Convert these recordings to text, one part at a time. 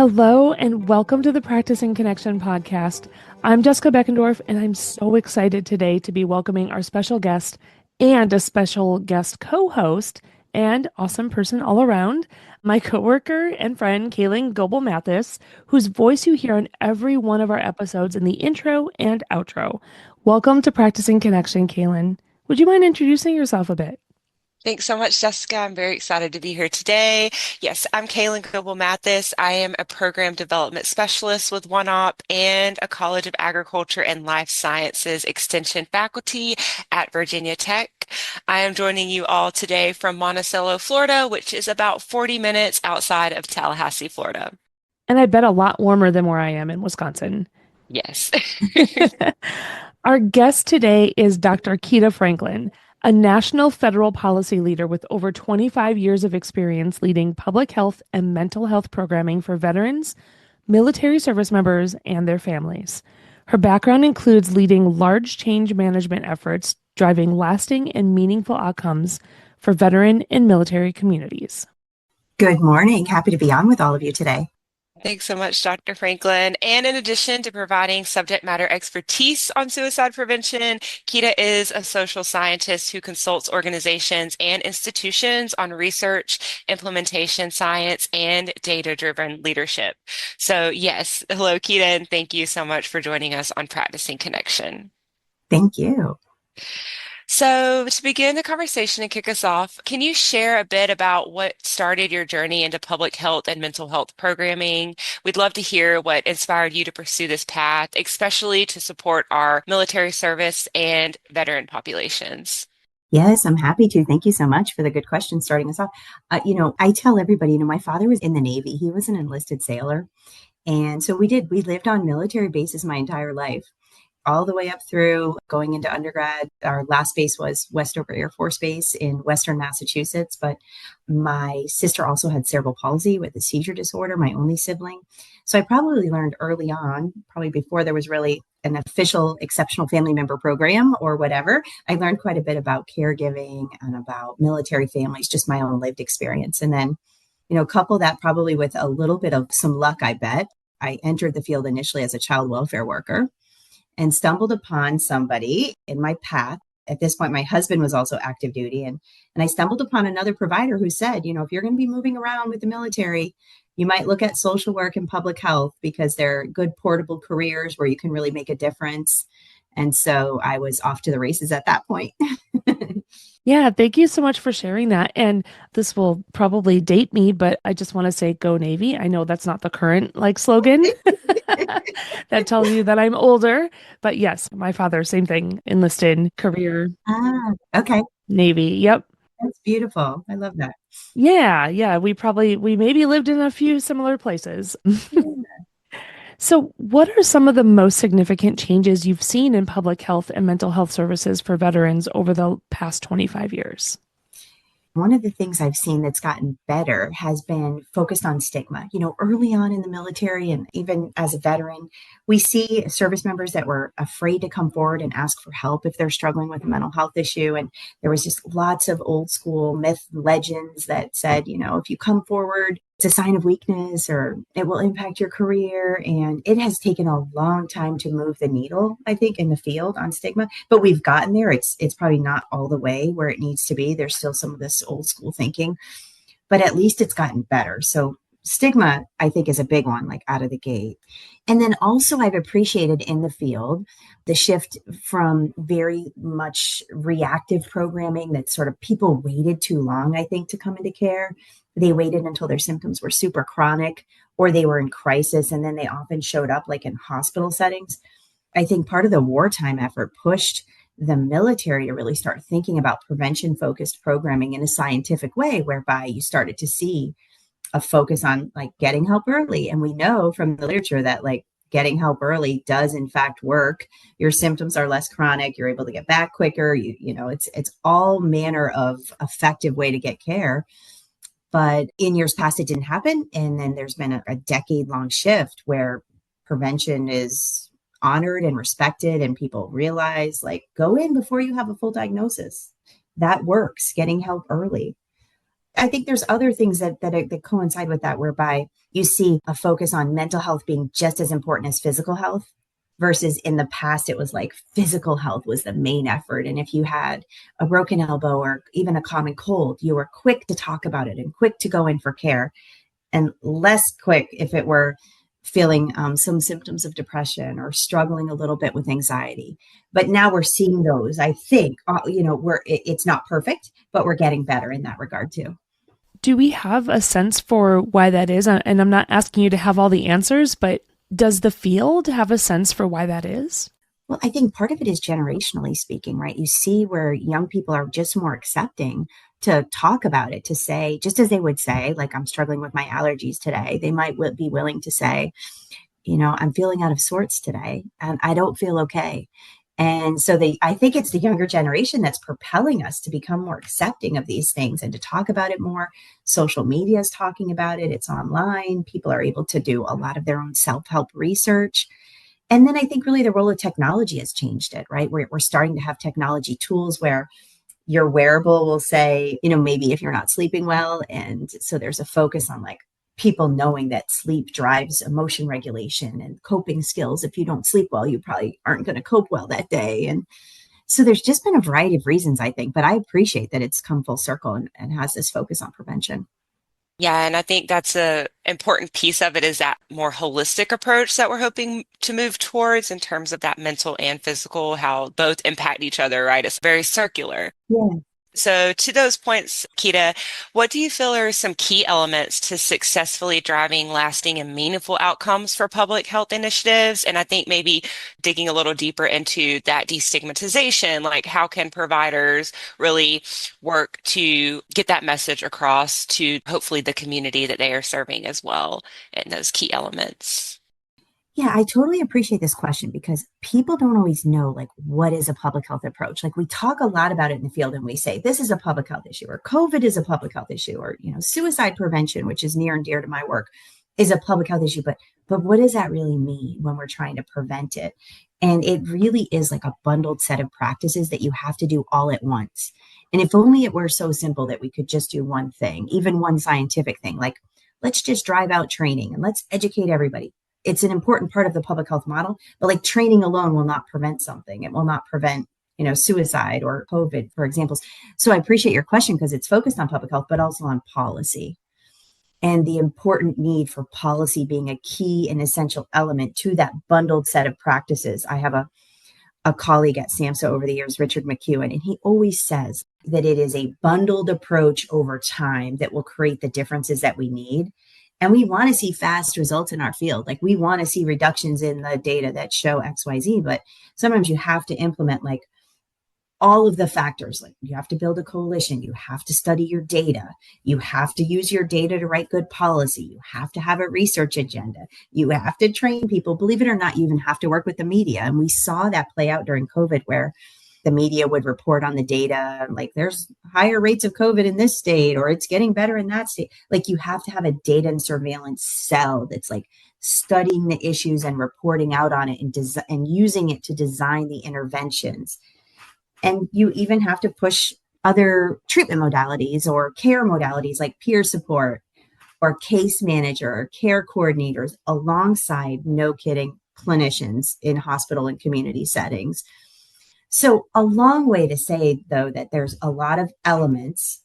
Hello and welcome to the Practicing Connection podcast. I'm Jessica Beckendorf and I'm so excited today to be welcoming our special guest and a special guest co-host and awesome person all around, my coworker and friend Kalin Goble Mathis, whose voice you hear on every one of our episodes in the intro and outro. Welcome to Practicing Connection, Kalin. Would you mind introducing yourself a bit? Thanks so much, Jessica. I'm very excited to be here today. Yes, I'm Kalin Goble Mathis. I am a program development specialist with OneOp and a College of Agriculture and Life Sciences Extension faculty at Virginia Tech. I am joining you all today from Monticello, Florida, which is about 40 minutes outside of Tallahassee, Florida. And I bet a lot warmer than where I am in Wisconsin. Yes. Our guest today is Dr. Keita Franklin, a national federal policy leader with over 25 years of experience leading public health and mental health programming for veterans, military service members, and their families. Her background includes leading large change management efforts, driving lasting and meaningful outcomes for veteran and military communities. Good morning. Happy to be on with all of you today. Thanks so much, Dr. Franklin. And in addition to providing subject matter expertise on suicide prevention, Keita is a social scientist who consults organizations and institutions on research, implementation science, and data-driven leadership. So yes, hello, Keita, and thank you so much for joining us on Practicing Connection. Thank you. So to begin the conversation and kick us off, can you share a bit about what started your journey into public health and mental health programming? We'd love to hear what inspired you to pursue this path, especially to support our military service and veteran populations. Yes, I'm happy to. Thank you so much for the good question starting us off. I tell everybody, my father was in the Navy. He was an enlisted sailor. And so we lived on military bases my entire life, all the way up through going into undergrad. Our last base was Westover Air Force Base in Western Massachusetts, but my sister also had cerebral palsy with a seizure disorder, my only sibling. So I probably learned early on, probably before there was really an official exceptional family member program or whatever, I learned quite a bit about caregiving and about military families, just my own lived experience. And then, couple that probably with a little bit of some luck, I bet. I entered the field initially as a child welfare worker and stumbled upon somebody in my path. At this point, my husband was also active duty. And I stumbled upon another provider who said, if you're going to be moving around with the military, you might look at social work and public health because they're good portable careers where you can really make a difference. And so I was off to the races at that point. Yeah, thank you so much for sharing that. And this will probably date me, but I just want to say go Navy. I know that's not the current slogan that tells you that I'm older, but yes, my father, same thing, enlisted career, Okay. Navy. Yep. That's beautiful. I love that. Yeah. We maybe lived in a few similar places. So, what are some of the most significant changes you've seen in public health and mental health services for veterans over the past 25 years? One of the things I've seen that's gotten better has been focused on stigma. Early on in the military and even as a veteran, we see service members that were afraid to come forward and ask for help if they're struggling with a mental health issue. And there was just lots of old school myth legends that said, if you come forward, it's a sign of weakness or it will impact your career. And it has taken a long time to move the needle, I think, in the field on stigma, but we've gotten there. It's probably not all the way where it needs to be. There's still some of this old school thinking, but at least it's gotten better. So stigma, I think, is a big one, out of the gate. And then also I've appreciated in the field the shift from very much reactive programming that sort of people waited too long, I think, to come into care. They waited until their symptoms were super chronic or they were in crisis, and then they often showed up in hospital settings. I think part of the wartime effort pushed the military to really start thinking about prevention-focused programming in a scientific way, whereby you started to see a focus on getting help early. And we know from the literature that getting help early does in fact work. Your symptoms are less chronic. You're able to get back quicker. It's all manner of effective way to get care. But in years past, it didn't happen. And then there's been a decade-long shift where prevention is honored and respected, and people realize, go in before you have a full diagnosis. That works, getting help early. I think there's other things that coincide with that, whereby you see a focus on mental health being just as important as physical health, versus in the past, it was like physical health was the main effort. And if you had a broken elbow or even a common cold, you were quick to talk about it and quick to go in for care, and less quick if it were feeling some symptoms of depression or struggling a little bit with anxiety. But now we're seeing those, I think, it's not perfect, but we're getting better in that regard too. Do we have a sense for why that is? And I'm not asking you to have all the answers, but does the field have a sense for why that is? Well, I think part of it is generationally speaking, right? You see where young people are just more accepting to talk about it, to say, just as they would say, like, I'm struggling with my allergies today, they might be willing to say, I'm feeling out of sorts today and I don't feel okay. And so I think it's the younger generation that's propelling us to become more accepting of these things and to talk about it more. Social media is talking about it. It's online. People are able to do a lot of their own self-help research. And then I think really the role of technology has changed it, right? We're starting to have technology tools where your wearable will say, maybe if you're not sleeping well. And so there's a focus on like people knowing that sleep drives emotion regulation and coping skills. If you don't sleep well, you probably aren't going to cope well that day. And so there's just been a variety of reasons, I think, but I appreciate that it's come full circle and has this focus on prevention. Yeah, and I think that's a important piece of it, is that more holistic approach that we're hoping to move towards in terms of that mental and physical, how both impact each other, right? It's very circular. Yeah. So to those points, Keita, what do you feel are some key elements to successfully driving lasting and meaningful outcomes for public health initiatives? And I think maybe digging a little deeper into that destigmatization, like how can providers really work to get that message across to hopefully the community that they are serving as well, and those key elements? Yeah, I totally appreciate this question because people don't always know, like, what is a public health approach? Like, we talk a lot about it in the field and we say, this is a public health issue, or COVID is a public health issue, or, suicide prevention, which is near and dear to my work, is a public health issue. But what does that really mean when we're trying to prevent it? And it really is like a bundled set of practices that you have to do all at once. And if only it were so simple that we could just do one thing, even one scientific thing, like, let's just drive out training and let's educate everybody. It's an important part of the public health model, but like training alone will not prevent something. It will not prevent, suicide or COVID, for examples. So I appreciate your question because it's focused on public health, but also on policy and the important need for policy being a key and essential element to that bundled set of practices. I have a colleague at SAMHSA over the years, Richard McEwen, and he always says that it is a bundled approach over time that will create the differences that we need. And we want to see fast results in our field. Like, we want to see reductions in the data that show XYZ, but sometimes you have to implement like all of the factors. Like, you have to build a coalition. You have to study your data. You have to use your data to write good policy. You have to have a research agenda. You have to train people. Believe it or not, you even have to work with the media. And we saw that play out during COVID, where the media would report on the data, like there's higher rates of COVID in this state, or it's getting better in that state. Like, you have to have a data and surveillance cell that's like studying the issues and reporting out on it and using it to design the interventions. And you even have to push other treatment modalities or care modalities like peer support or case manager or care coordinators alongside, no kidding, clinicians in hospital and community settings. So a long way to say, though, that there's a lot of elements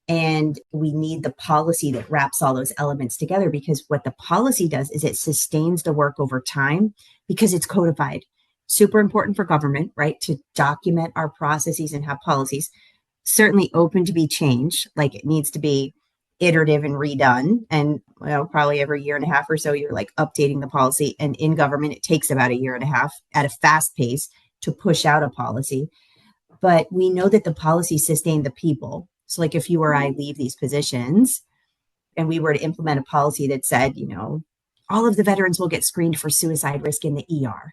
and we need the policy that wraps all those elements together, because what the policy does is it sustains the work over time because it's codified. Super important for government, right? To document our processes and have policies. Certainly open to be changed. Like, it needs to be iterative and redone. And probably every year and a half or so, you're like updating the policy. And in government, it takes about a year and a half at a fast pace to push out a policy. But we know that the policies sustain the people. So like, if you or I leave these positions and we were to implement a policy that said, all of the veterans will get screened for suicide risk in the ER,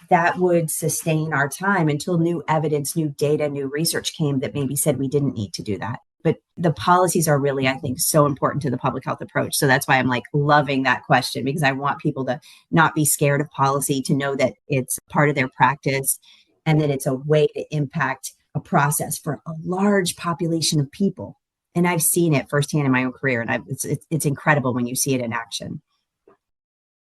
that would sustain our time until new evidence, new data, new research came that maybe said we didn't need to do that. But the policies are really, I think, so important to the public health approach. So that's why I'm like loving that question, because I want people to not be scared of policy, to know that it's part of their practice and that it's a way to impact a process for a large population of people. And I've seen it firsthand in my own career, and it's incredible when you see it in action.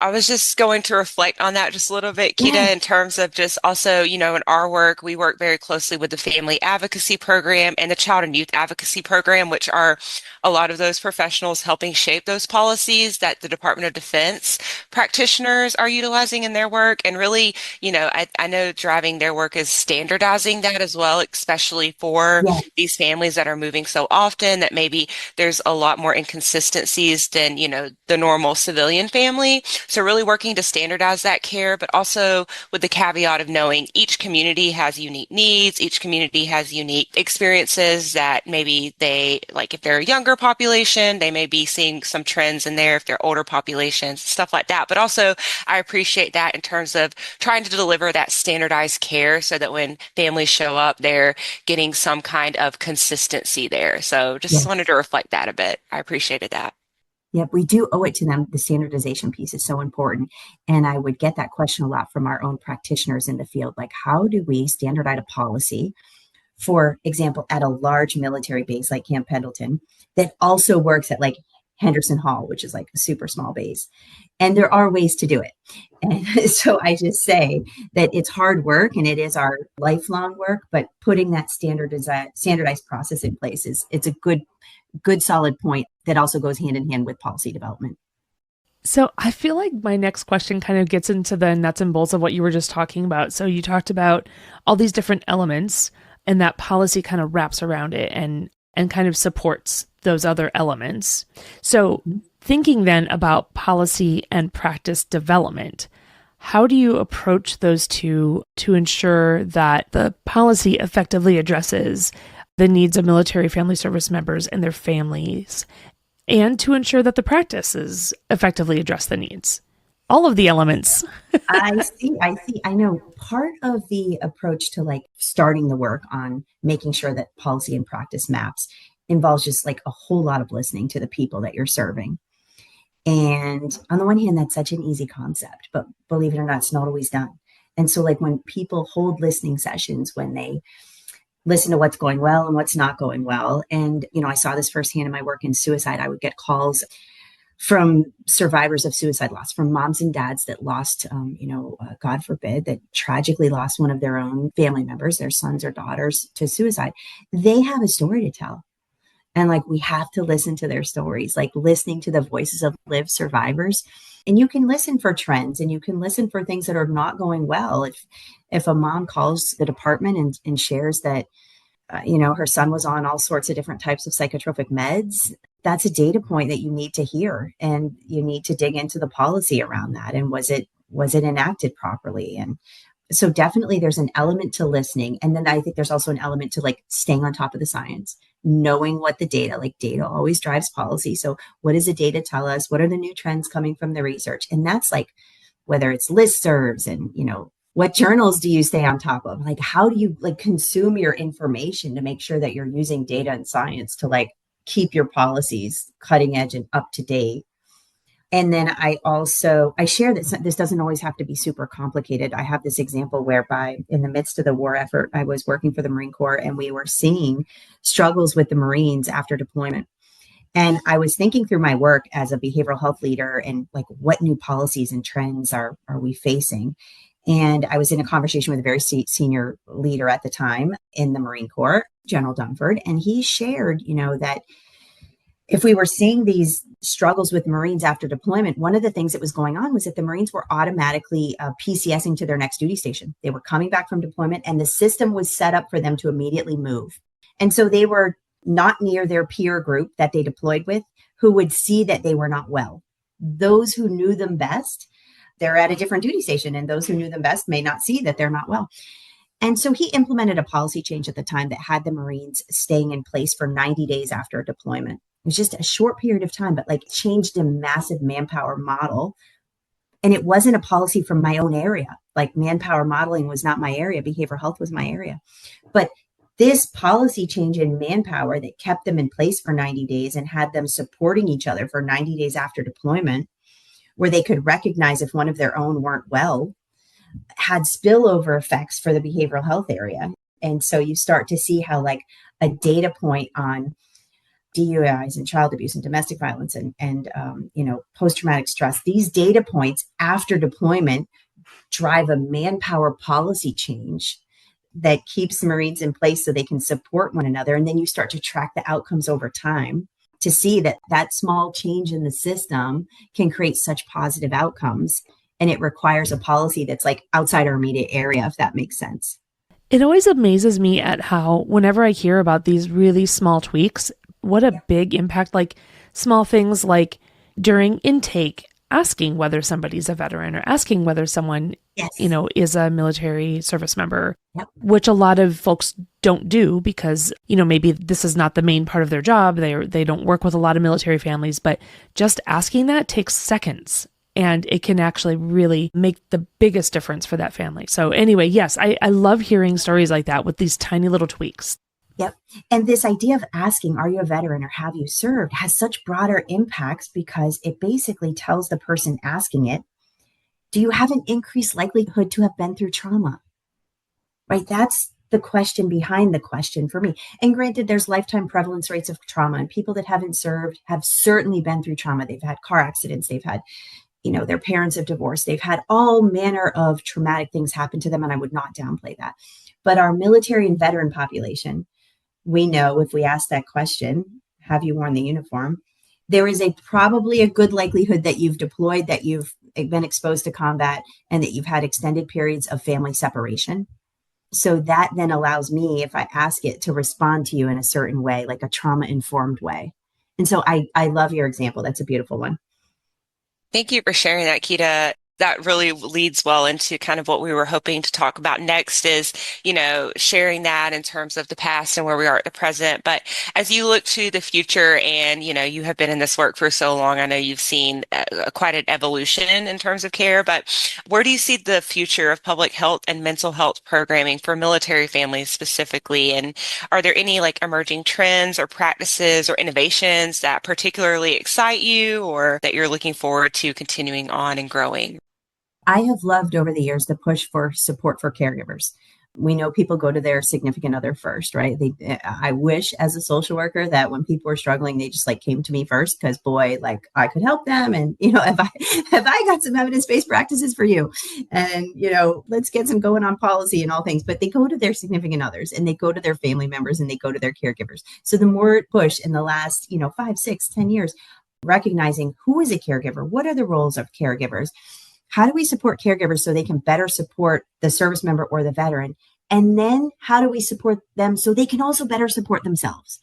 I was just going to reflect on that just a little bit, Yeah, Keita, in terms of just also, in our work, we work very closely with the Family Advocacy Program and the Child and Youth Advocacy Program, which are a lot of those professionals helping shape those policies that the Department of Defense practitioners are utilizing in their work. And really, I know driving their work is standardizing that as well, especially for yeah, these families that are moving so often that maybe there's a lot more inconsistencies than, the normal civilian family. So really working to standardize that care, but also with the caveat of knowing each community has unique needs, each community has unique experiences that maybe they, like if they're a younger population, they may be seeing some trends in there if they're older populations, stuff like that. But also I appreciate that in terms of trying to deliver that standardized care so that when families show up, they're getting some kind of consistency there. So just yeah. wanted to reflect that a bit. I appreciated that. Yep, we do owe it to them. The standardization piece is so important. And I would get that question a lot from our own practitioners in the field. Like, how do we standardize a policy, for example, at a large military base like Camp Pendleton, that also works at like Henderson Hall, which is like a super small base? And there are ways to do it. And so I just say that it's hard work and it is our lifelong work, but putting that standardized process in place it's a good solid point that also goes hand in hand with policy development. So I feel like my next question kind of gets into the nuts and bolts of what you were just talking about. So you talked about all these different elements and that policy kind of wraps around it and kind of supports those other elements. So thinking then about policy and practice development, how do you approach those two to ensure that the policy effectively addresses the needs of military family service members and their families, and to ensure that the practices effectively address the needs? All of the elements. I see. I know part of the approach to like starting the work on making sure that policy and practice maps involves just like a whole lot of listening to the people that you're serving. And on the one hand, that's such an easy concept, but believe it or not, it's not always done. And so like when people hold listening sessions, when they listen to what's going well and what's not going well. And, I saw this firsthand in my work in suicide. I would get calls from survivors of suicide loss, from moms and dads that lost, God forbid, that tragically lost one of their own family members, their sons or daughters, to suicide. They have a story to tell. And like, we have to listen to their stories, like listening to the voices of lived survivors. And you can listen for trends and you can listen for things that are not going well. If a mom calls the department and shares that, her son was on all sorts of different types of psychotropic meds, that's a data point that you need to hear. And you need to dig into the policy around that. And was it enacted properly? And so definitely there's an element to listening. And then I think there's also an element to like staying on top of the science, knowing what the data always drives policy. So what does the data tell us? What are the new trends coming from the research? And that's like, whether it's listservs and, what journals do you stay on top of? Like, how do you like consume your information to make sure that you're using data and science to like keep your policies cutting edge and up to date? And then I share that this doesn't always have to be super complicated. I have this example whereby in the midst of the war effort, I was working for the Marine Corps and we were seeing struggles with the Marines after deployment. And I was thinking through my work as a behavioral health leader and like, what new policies and trends are we facing? And I was in a conversation with a very senior leader at the time in the Marine Corps, General Dunford, and he shared, that if we were seeing these struggles with Marines after deployment, one of the things that was going on was that the Marines were automatically PCSing to their next duty station. They were coming back from deployment and the system was set up for them to immediately move. And so they were not near their peer group that they deployed with, who would see that they were not well. Those who knew them best, they're at a different duty station, and those who knew them best may not see that they're not well. And so he implemented a policy change at the time that had the Marines staying in place for 90 days after a deployment. It was just a short period of time, but like changed a massive manpower model. And it wasn't a policy from my own area. Like manpower modeling was not my area. Behavioral health was my area. But this policy change in manpower that kept them in place for 90 days and had them supporting each other for 90 days after deployment, where they could recognize if one of their own weren't well, had spillover effects for the behavioral health area. And so you start to see how like a data point on DUIs and child abuse and domestic violence and post-traumatic stress. These data points after deployment drive a manpower policy change that keeps Marines in place so they can support one another. And then you start to track the outcomes over time to see that that small change in the system can create such positive outcomes. And it requires a policy that's like outside our immediate area, if that makes sense. It always amazes me at how whenever I hear about these really small tweaks, what a big impact, like small things like during intake, asking whether somebody's a veteran or asking whether someone, is a military service member, which a lot of folks don't do because, maybe this is not the main part of their job. They don't work with a lot of military families, but just asking that takes seconds. And it can actually really make the biggest difference for that family. So anyway, yes, I love hearing stories like that with these tiny little tweaks. Yep. And this idea of asking, are you a veteran or have you served, has such broader impacts because it basically tells the person asking it, do you have an increased likelihood to have been through trauma? Right? That's the question behind the question for me. And granted, there's lifetime prevalence rates of trauma, and people that haven't served have certainly been through trauma. They've had car accidents. They've had their parents have divorced. They've had all manner of traumatic things happen to them, and I would not downplay that. But our military and veteran population, we know if we ask that question, have you worn the uniform? There is probably a good likelihood that you've deployed, that you've been exposed to combat, and that you've had extended periods of family separation. So that then allows me, if I ask it, to respond to you in a certain way, like a trauma-informed way. And so I love your example. That's a beautiful one. Thank you for sharing that, Keita. That really leads well into kind of what we were hoping to talk about next is, sharing that in terms of the past and where we are at the present. But as you look to the future and, you have been in this work for so long, I know you've seen quite an evolution in terms of care, but where do you see the future of public health and mental health programming for military families specifically? And are there any emerging trends or practices or innovations that particularly excite you or that you're looking forward to continuing on and growing? I have loved over the years the push for support for caregivers. We know people go to their significant other first, right? I wish as a social worker that when people were struggling, they just came to me first because boy, I could help them. And, have I got some evidence-based practices for you and, let's get some going on policy and all things, but they go to their significant others and they go to their family members and they go to their caregivers. So the more push in the last, 5, 6, 10 years, recognizing who is a caregiver, what are the roles of caregivers? How do we support caregivers so they can better support the service member or the veteran? And then how do we support them so they can also better support themselves?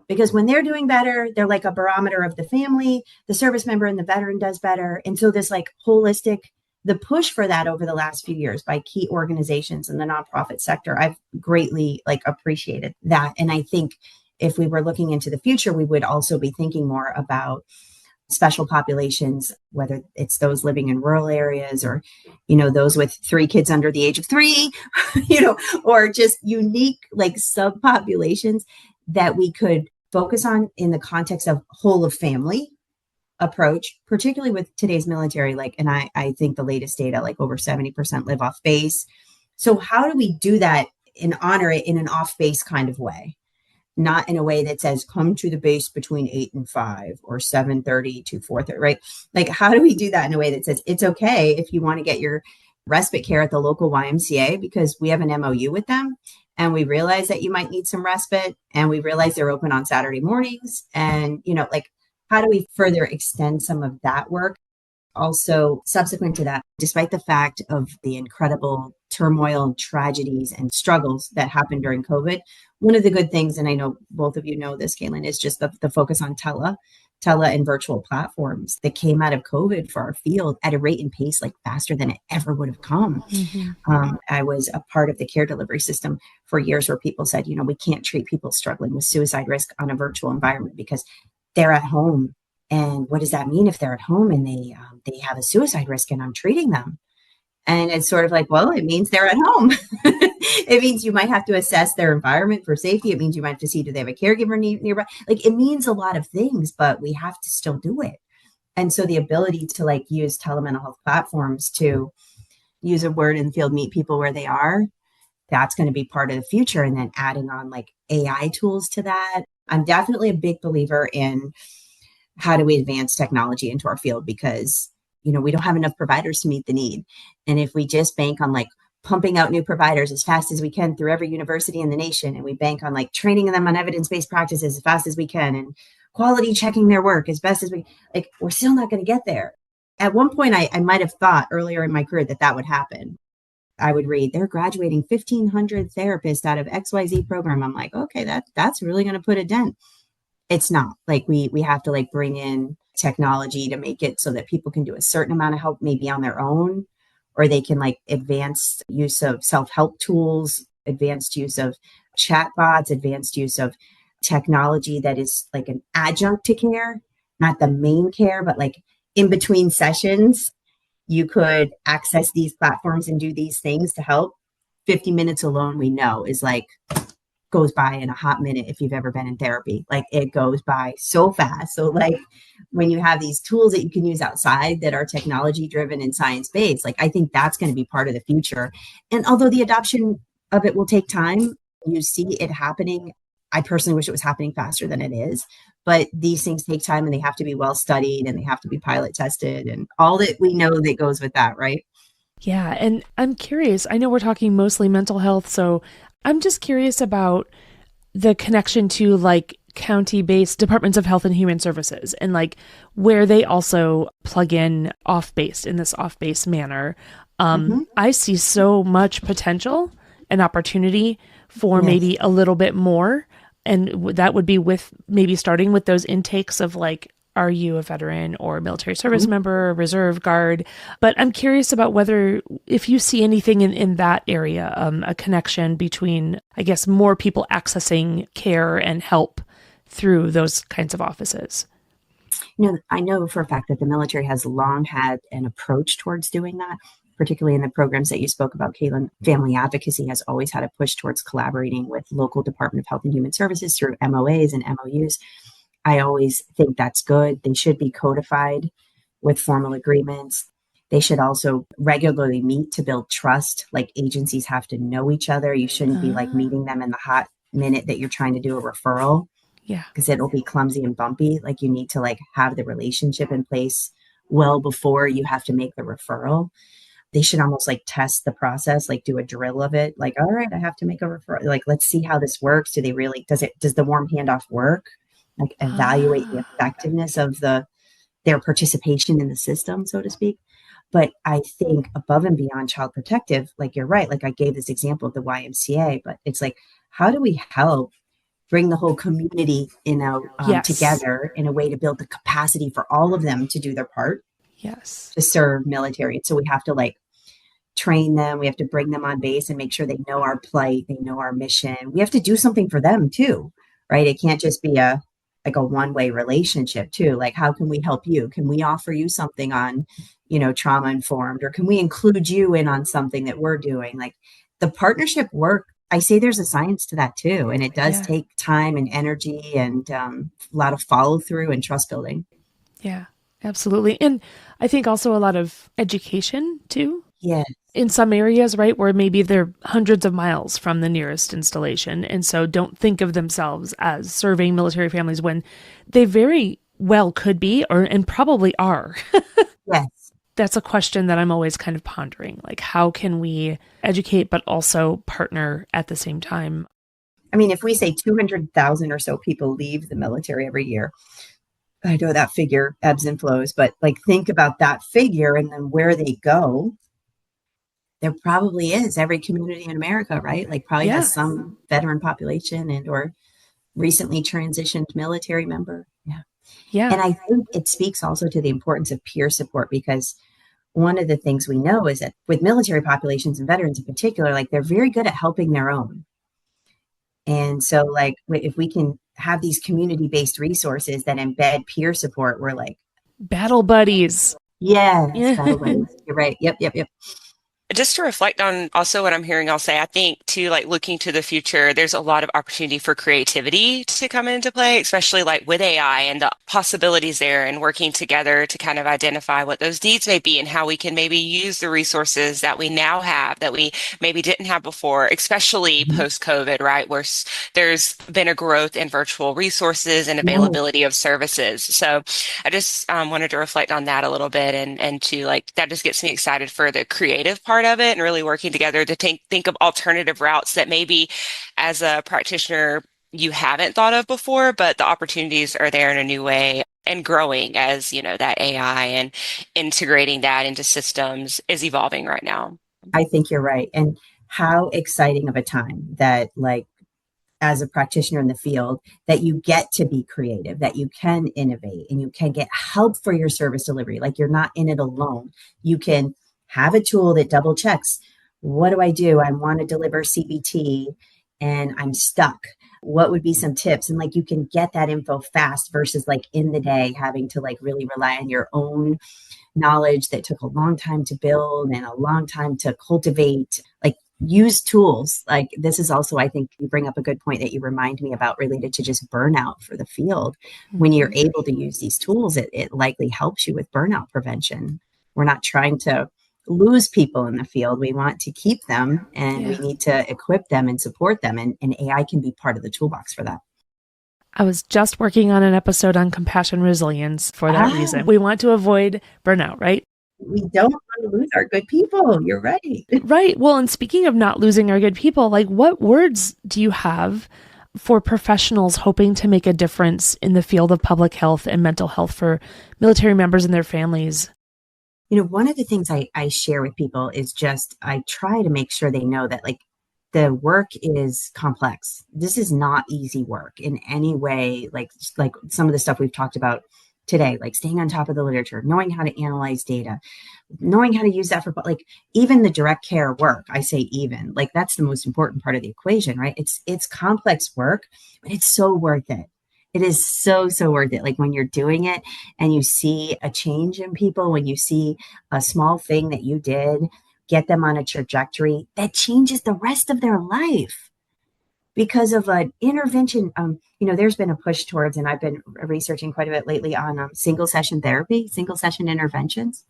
Because when they're doing better, they're like a barometer of the family, the service member and the veteran does better. And so this holistic, the push for that over the last few years by key organizations in the nonprofit sector, I've greatly appreciated that. And I think if we were looking into the future, we would also be thinking more about special populations, whether it's those living in rural areas or, those with 3 kids under the age of 3, or just unique subpopulations that we could focus on in the context of whole of family approach, particularly with today's military. And I think the latest data, over 70% live off base. So how do we do that and honor it in an off base kind of way? Not in a way that says, come to the base between 8 and 5 or 7:30 to 4:30, right? How do we do that in a way that says, it's okay if you want to get your respite care at the local YMCA because we have an MOU with them and we realize that you might need some respite and we realize they're open on Saturday mornings. And, how do we further extend some of that work? Also, subsequent to that, despite the fact of the incredible turmoil and tragedies and struggles that happened during COVID, one of the good things, and I know both of you know this, Kalin, is just the focus on tele and virtual platforms that came out of COVID for our field at a rate and pace faster than it ever would have come. Mm-hmm. I was a part of the care delivery system for years where people said, we can't treat people struggling with suicide risk on a virtual environment because they're at home. And what does that mean if they're at home and they have a suicide risk and I'm treating them? And it's sort of well, it means they're at home. It means you might have to assess their environment for safety. It means you might have to see, do they have a caregiver nearby? It means a lot of things, but we have to still do it. And so the ability to use telemental health platforms to use a word in the field, meet people where they are, that's going to be part of the future. And then adding on AI tools to that, I'm definitely a big believer in how do we advance technology into our field because, we don't have enough providers to meet the need. And if we just bank on like pumping out new providers as fast as we can through every university in the nation, and we bank on like training them on evidence-based practices as fast as we can and quality checking their work as best as we're still not going to get there. At one point, I might have thought earlier in my career that would happen. I would read, they're graduating 1,500 therapists out of XYZ program. I'm like, okay, that's really going to put a dent. It's not. Like we have to like bring in technology to make it so that people can do a certain amount of help maybe on their own, or they can like advanced use of self-help tools, advanced use of chatbots, advanced use of technology that is like an adjunct to care, not the main care, but like in between sessions, you could access these platforms and do these things to help. 50 minutes alone, we know, is like goes by in a hot minute if you've ever been in therapy. Like it goes by so fast. So like when you have these tools that you can use outside that are technology driven and science based, like I think that's going to be part of the future. And although the adoption of it will take time, you see it happening. I personally wish it was happening faster than it is, but these things take time and they have to be well studied and they have to be pilot tested and all that we know that goes with that, right? Yeah. And I'm curious, I know we're talking mostly mental health, so I'm just curious about the connection to like county-based departments of health and human services and like where they also plug in in this off-base manner. I see so much potential and opportunity for maybe a little bit more. And that would be with maybe starting with those intakes of like, are you a veteran or a military service member, or reserve guard? But I'm curious about if you see anything in that area, a connection between, I guess, more people accessing care and help through those kinds of offices. I know for a fact that the military has long had an approach towards doing that, particularly in the programs that you spoke about, Kalin. Family advocacy has always had a push towards collaborating with local Department of Health and Human Services through MOAs and MOUs. I always think that's good. They should be codified with formal agreements. They should also regularly meet to build trust. Like agencies have to know each other. You shouldn't be like meeting them in the hot minute that you're trying to do a referral. Yeah. Because it'll be clumsy and bumpy. Like you need to like have the relationship in place well before you have to make the referral. They should almost like test the process, like do a drill of it. Like, all right, I have to make a referral. Like, let's see how this works. Does the warm handoff work? Like evaluate the effectiveness of their participation in the system, so to speak. But I think above and beyond child protective, like you're right, like I gave this example of the YMCA, but it's like, how do we help bring the whole community, together in a way to build the capacity for all of them to do their part? Yes. To serve military. And so we have to like train them. We have to bring them on base and make sure they know our plight. They know our mission. We have to do something for them too, right? It can't just be a one-way relationship too. Like, how can we help you? Can we offer you something on, trauma informed, or can we include you in on something that we're doing? Like the partnership work, I say there's a science to that too. And it does take time and energy and a lot of follow through and trust building. Yeah, absolutely. And I think also a lot of education too. Yeah. In some areas, right, where maybe they're hundreds of miles from the nearest installation. And so don't think of themselves as serving military families when they very well could be and probably are. Yes. That's a question that I'm always kind of pondering. Like, how can we educate, but also partner at the same time? I mean, if we say 200,000 or so people leave the military every year, I know that figure ebbs and flows, but like think about that figure and then where they go. There probably is every community in America, right? Like probably has some veteran population and or recently transitioned military member. Yeah. Yeah. And I think it speaks also to the importance of peer support, because one of the things we know is that with military populations and veterans in particular, like they're very good at helping their own. And so like if we can have these community-based resources that embed peer support, we're like battle buddies. Battle buddies. You're right. Yep. Just to reflect on also what I'm hearing, I'll say, I think too, like looking to the future, there's a lot of opportunity for creativity to come into play, especially like with AI and the possibilities there and working together to kind of identify what those needs may be and how we can maybe use the resources that we now have that we maybe didn't have before, especially Mhm. post-COVID, right? Where there's been a growth in virtual resources and Yeah. availability of services. So I just wanted to reflect on that a little bit and to like, that just gets me excited for the creative part of it and really working together to think of alternative routes that maybe as a practitioner you haven't thought of before, but the opportunities are there in a new way and growing as, that AI and integrating that into systems is evolving right now. I think you're right. And how exciting of a time that, like, as a practitioner in the field, that you get to be creative, that you can innovate and you can get help for your service delivery. Like, you're not in it alone. You can have a tool that double checks. What do I do? I want to deliver CBT and I'm stuck. What would be some tips? And like, you can get that info fast versus like in the day having to like really rely on your own knowledge that took a long time to build and a long time to cultivate. Like, use tools. Like, this is also, I think you bring up a good point that you remind me about related to just burnout for the field. When you're able to use these tools, it likely helps you with burnout prevention. We're not trying to lose people in the field. We want to keep them, and we Yeah. need to equip them and support them. And AI can be part of the toolbox for that. I was just working on an episode on compassion resilience for that Ah, reason. We want to avoid burnout, right? we don't want to lose our good people. You're right. Right. Well, and speaking of not losing our good people, like what words do you have for professionals hoping to make a difference in the field of public health and mental health for military members and their families? One of the things I share with people is just I try to make sure they know that, like, the work is complex. This is not easy work in any way. Like some of the stuff we've talked about today, like staying on top of the literature, knowing how to analyze data, knowing how to use that for, like, even the direct care work. I say even, like, that's the most important part of the equation, right? It's complex work, but it's so worth it. It is so worth it. Like, when you're doing it and you see a change in people, when you see a small thing that you did get them on a trajectory that changes the rest of their life because of an intervention. There's been a push towards, and I've been researching quite a bit lately on single session therapy, single session interventions.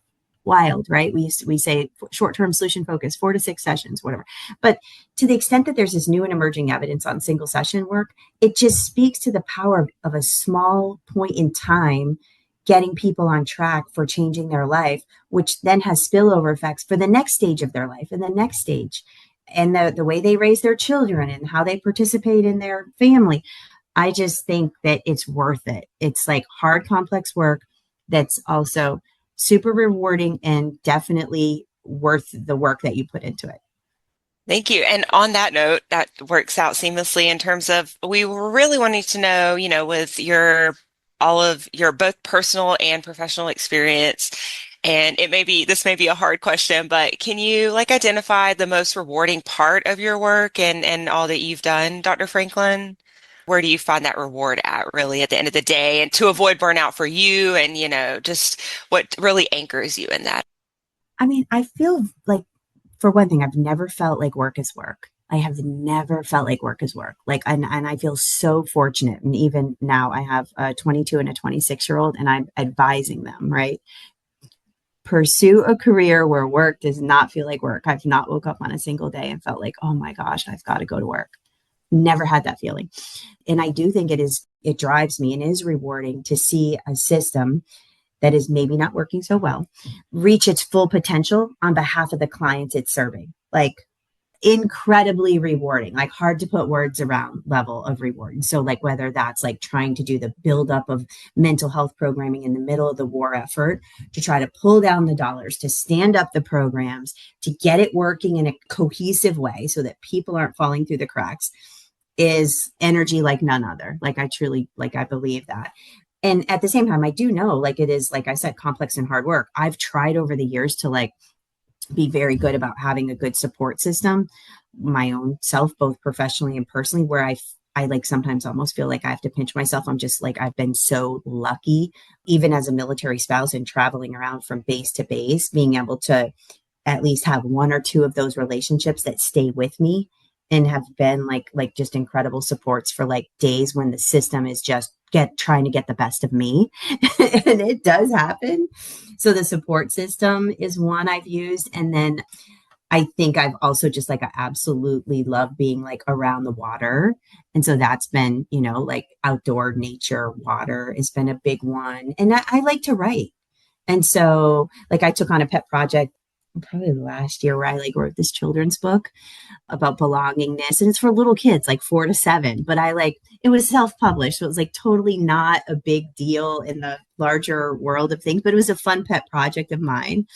Wild, right? We say short-term solution focus, 4 to 6 sessions, whatever. But to the extent that there's this new and emerging evidence on single session work, it just speaks to the power of a small point in time getting people on track for changing their life, which then has spillover effects for the next stage of their life and the next stage, and the way they raise their children and how they participate in their family. I just think that it's worth it. It's like hard, complex work that's also super rewarding and definitely worth the work that you put into it. Thank you. And on that note, that works out seamlessly in terms of we were really wanting to know, with all of your both personal and professional experience. And this may be a hard question, but can you like identify the most rewarding part of your work and all that you've done, Dr. Franklin? Where do you find that reward at really at the end of the day and to avoid burnout for you and, just what really anchors you in that? I mean, I feel like, for one thing, I've never felt like work is work. I have never felt like work is work. Like, and I feel so fortunate. And even now I have a 22 and a 26-year-old, and I'm advising them, right? Pursue a career where work does not feel like work. I've not woke up on a single day and felt like, oh my gosh, I've got to go to work. Never had that feeling. And I do think it drives me and is rewarding to see a system that is maybe not working so well reach its full potential on behalf of the clients it's serving. Like, incredibly rewarding, like hard to put words around level of reward. So like, whether that's like trying to do the buildup of mental health programming in the middle of the war effort, to try to pull down the dollars, to stand up the programs, to get it working in a cohesive way so that people aren't falling through the cracks, is energy like none other. Like, I truly, like, I believe that. And at the same time, I do know, like, it is, like I said, complex and hard work. I've tried over the years to like be very good about having a good support system, my own self, both professionally and personally, where I like sometimes almost feel like I have to pinch myself. I'm just like, I've been so lucky, even as a military spouse and traveling around from base to base, being able to at least have one or two of those relationships that stay with me and have been like just incredible supports for like days when the system is just trying to get the best of me. And it does happen. So the support system is one I've used. And then I think I've also just like, I absolutely love being like around the water. And so that's been, like outdoor nature, water has been a big one. And I like to write. And so like I took on a pet project probably last year where I like wrote this children's book about belongingness, and it's for little kids like 4 to 7, but it was self-published, so it was like totally not a big deal in the larger world of things, but it was a fun pet project of mine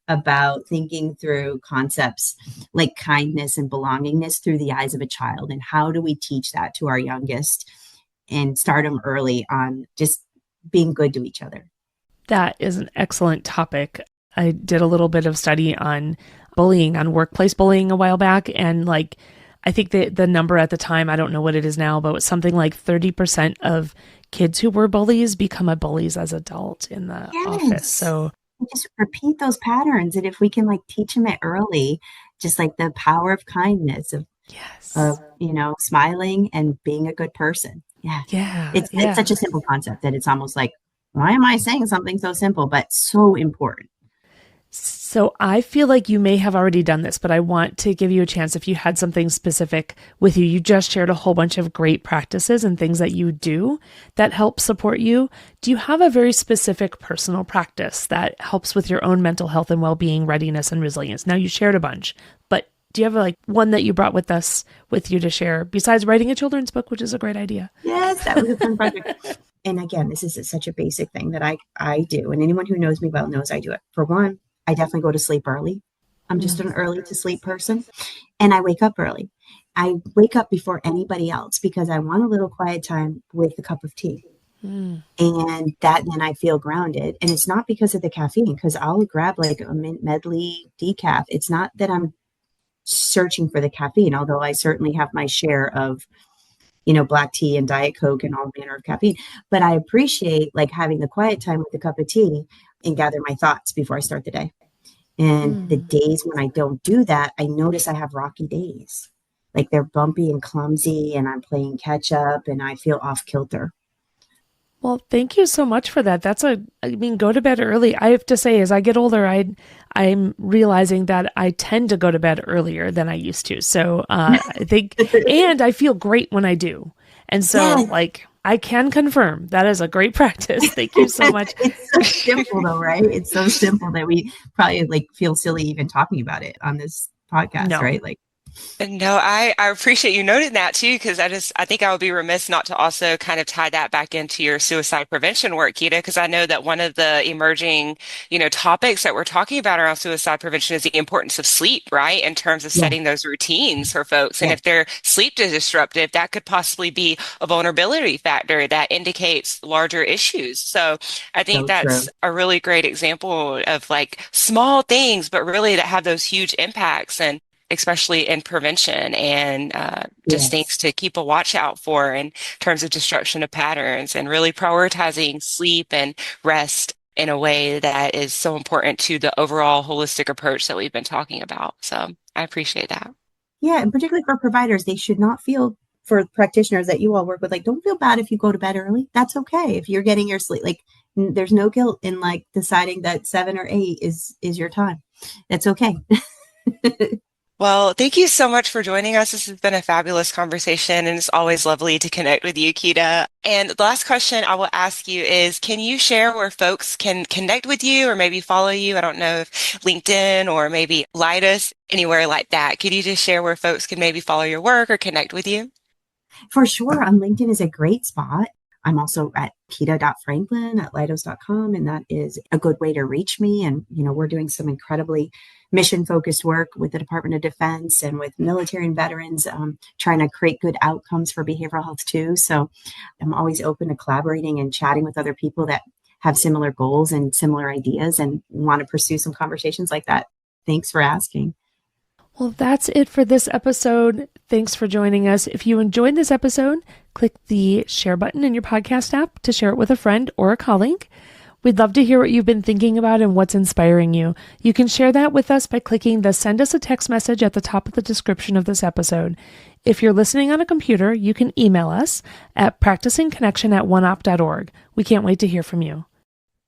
about thinking through concepts like kindness and belongingness through the eyes of a child, and how do we teach that to our youngest and start them early on just being good to each other. That is an excellent topic. I did a little bit of study on bullying, on workplace bullying a while back. And like, I think the number at the time, I don't know what it is now, but it was something like 30% of kids who were bullies become bullies as adults in the office. So just repeat those patterns. And if we can like teach them it early, just like the power of kindness, of smiling and being a good person. Yeah. It's such a simple concept that it's almost like, why am I saying something so simple, but so important? So I feel like you may have already done this, but I want to give you a chance if you had something specific with you. You just shared a whole bunch of great practices and things that you do that help support you. Do you have a very specific personal practice that helps with your own mental health and well-being, readiness, and resilience? Now, you shared a bunch, but do you have like one that you brought with you to share besides writing a children's book, which is a great idea? Yes, that was a fun project. And again, this is such a basic thing that I do. And anyone who knows me well knows I do it. For one, I definitely go to sleep early. I'm just an early to sleep person. And I wake up early. I wake up before anybody else because I want a little quiet time with a cup of tea. And then I feel grounded. And it's not because of the caffeine, because I'll grab like a mint medley decaf. It's not that I'm searching for the caffeine, although I certainly have my share of, black tea and Diet Coke and all manner of caffeine. But I appreciate like having the quiet time with a cup of tea and gather my thoughts before I start the day. And the days when I don't do that, I notice I have rocky days. Like they're bumpy and clumsy and I'm playing catch up and I feel off kilter. Well, thank you so much for that. Go to bed early. I have to say, as I get older, I'm realizing that I tend to go to bed earlier than I used to. So I think, and I feel great when I do. And so I can confirm that is a great practice. Thank you so much. It's so simple though, right? It's so simple that we probably feel silly even talking about it on this podcast, right? No, I appreciate you noting that too, because I think I would be remiss not to also kind of tie that back into your suicide prevention work, Keita, because I know that one of the emerging, topics that we're talking about around suicide prevention is the importance of sleep, right? In terms of setting those routines for folks. And if their sleep is disrupted, that could possibly be a vulnerability factor that indicates larger issues. So I think that's a really great example of like small things, but really that have those huge impacts, and especially in prevention and just things to keep a watch out for in terms of disruption of patterns, and really prioritizing sleep and rest in a way that is so important to the overall holistic approach that we've been talking about. So I appreciate that. Yeah, and particularly for providers, they should not feel, for practitioners that you all work with, like, don't feel bad if you go to bed early. That's okay. If you're getting your sleep, there's no guilt in deciding that 7 or 8 is your time. That's okay. Well, thank you so much for joining us. This has been a fabulous conversation, and it's always lovely to connect with you, Keita. And the last question I will ask you is, can you share where folks can connect with you or maybe follow you? I don't know if LinkedIn or maybe Lightus, anywhere like that. Could you just share where folks can maybe follow your work or connect with you? For sure. On LinkedIn is a great spot. I'm also at keita.franklin at lightos.com, and that is a good way to reach me. And, we're doing some incredibly mission-focused work with the Department of Defense and with military and veterans, trying to create good outcomes for behavioral health too. So I'm always open to collaborating and chatting with other people that have similar goals and similar ideas and want to pursue some conversations like that. Thanks for asking. Well, that's it for this episode. Thanks for joining us. If you enjoyed this episode, click the share button in your podcast app to share it with a friend or a colleague. We'd love to hear what you've been thinking about and what's inspiring you. You can share that with us by clicking the Send Us a Text message at the top of the description of this episode. If you're listening on a computer, you can email us at practicingconnection@oneop.org. We can't wait to hear from you.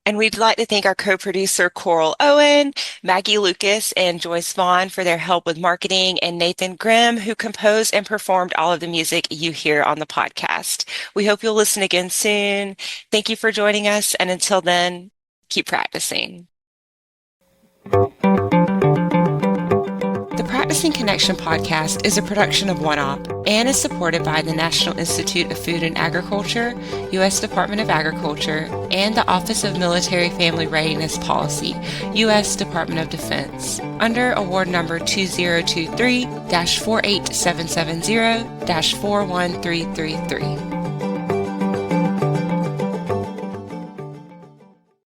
And we'd like to thank our co-producer Coral Owen, Maggie Lucas, and Joyce Vaughn for their help with marketing, and Nathan Grimm, who composed and performed all of the music you hear on the podcast. We hope you'll listen again soon. Thank you for joining us, and until then, keep practicing. The Practicing Connection podcast is a production of OneOp and is supported by the National Institute of Food and Agriculture, U.S. Department of Agriculture, and the Office of Military Family Readiness Policy, U.S. Department of Defense, under award number 2023-48770-41333.